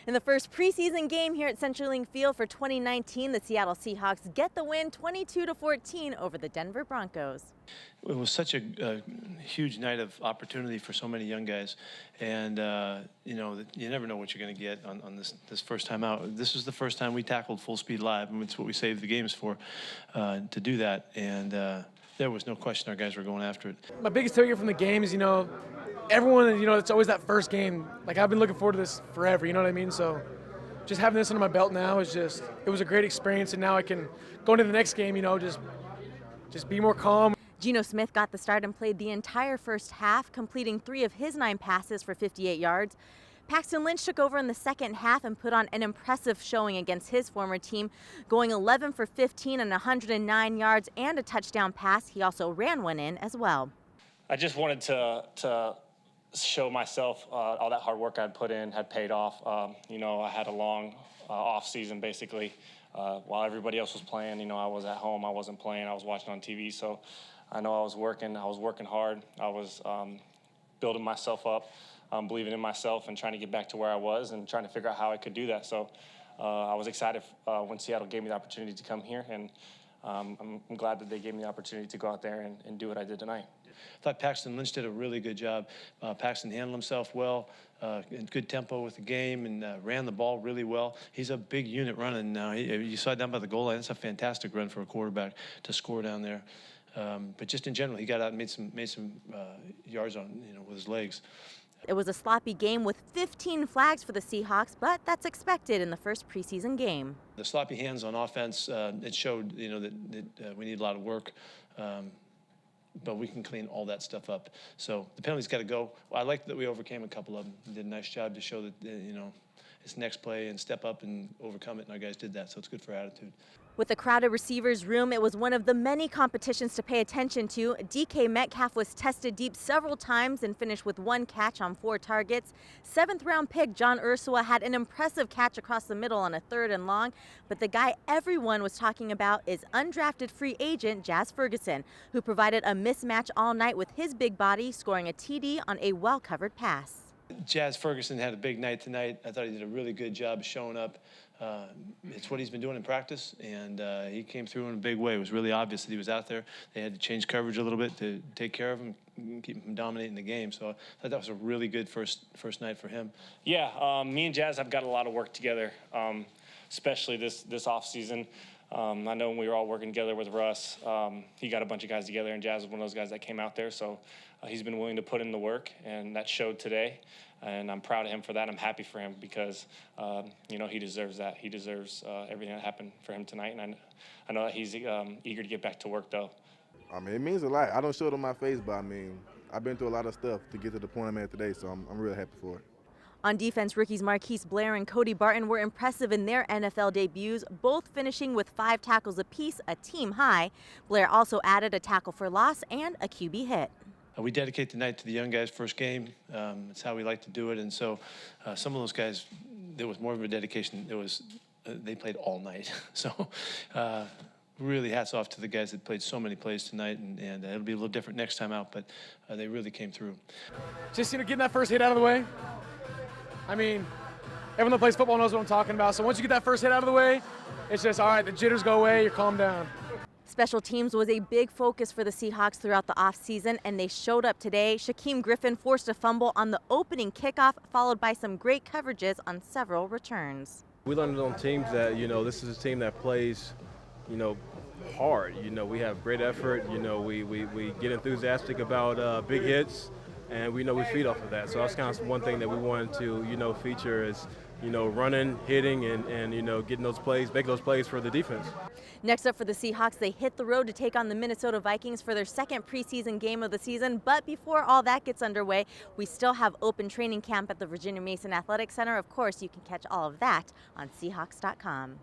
In the first preseason game here at CenturyLink Field for 2019, the Seattle Seahawks get the win 22-14 over the Denver Broncos. It was such a huge night of opportunity for so many young guys, and you never know what you're going to get on this first time out. This was the first time we tackled full speed live, and it's what we saved the games for, to do that. And there was no question our guys were going after it. My biggest takeaway from the game is, everyone, it's always that first game. Like, I've been looking forward to this forever, you know what I mean? So just having this under my belt now it was a great experience, and now I can go into the next game, just be more calm. Geno Smith got the start and played the entire first half, completing 3 of his 9 passes for 58 yards. Paxton Lynch took over in the second half and put on an impressive showing against his former team, going 11 for 15 and 109 yards and a touchdown pass. He also ran one in as well. I just wanted to show myself all that hard work I'd put in had paid off. I had a long off season basically. While everybody else was playing, I was at home. I wasn't playing. I was watching on TV. So I know I was working hard. I was building myself up, believing in myself and trying to get back to where I was and trying to figure out how I could do that. So I was excited when Seattle gave me the opportunity to come here, and I'm glad that they gave me the opportunity to go out there and do what I did tonight. I thought Paxton Lynch did a really good job. Paxton handled himself well, in good tempo with the game, and ran the ball really well. He's a big unit running now. You saw it down by the goal line. That's a fantastic run for a quarterback to score down there. But just in general, he got out and made some yards on with his legs. It was a sloppy game with 15 flags for the Seahawks, but that's expected in the first preseason game. The sloppy hands on offense, it showed that we need a lot of work. But we can clean all that stuff up. So the penalties got to go. Well, I like that we overcame a couple of them. We did a nice job to show that, it's next play and step up and overcome it, and our guys did that, so it's good for attitude. With a crowded receivers room, it was one of the many competitions to pay attention to. DK Metcalf was tested deep several times and finished with 1 catch on 4 targets. 7th-round pick John Ursula had an impressive catch across the middle on a 3rd and long, but the guy everyone was talking about is undrafted free agent Jazz Ferguson, who provided a mismatch all night with his big body, scoring a TD on a well-covered pass. Jazz Ferguson had a big night tonight. I thought he did a really good job showing up. It's what he's been doing in practice, and he came through in a big way. It was really obvious that he was out there. They had to change coverage a little bit to take care of him, keep him from dominating the game. So I thought that was a really good first night for him. Yeah, me and Jazz have got a lot of work together, especially this off season. I know when we were all working together with Russ, he got a bunch of guys together, and Jazz was one of those guys that came out there. So he's been willing to put in the work, and that showed today. And I'm proud of him for that. I'm happy for him because, he deserves that. He deserves everything that happened for him tonight. And I know that he's eager to get back to work, though. It means a lot. I don't show it on my face, but I've been through a lot of stuff to get to the point I'm at today, so I'm really happy for it. On defense, rookies Marquise, Blair, and Kodi Barton were impressive in their NFL debuts, both finishing with 5 tackles apiece, a team high. Blair also added a tackle for loss and a QB hit. We dedicate the night to the young guys' first game. It's how we like to do it. And so some of those guys, there was more of a dedication. They played all night. So really hats off to the guys that played so many plays tonight. And it'll be a little different next time out, but they really came through. Just, getting that first hit out of the way. Everyone that plays football knows what I'm talking about. So once you get that first hit out of the way, it's just, all right, the jitters go away, you're calmed down. Special teams was a big focus for the Seahawks throughout the offseason, and they showed up today. Shaquem Griffin forced a fumble on the opening kickoff, followed by some great coverages on several returns. We learned on teams that, this is a team that plays, hard. We have great effort. We get enthusiastic about big hits, and we feed off of that. So that's kind of one thing that we wanted to, feature is, running, hitting, and getting those plays, making those plays for the defense. Next up for the Seahawks, they hit the road to take on the Minnesota Vikings for their second preseason game of the season. But before all that gets underway, we still have open training camp at the Virginia Mason Athletic Center. Of course, you can catch all of that on Seahawks.com.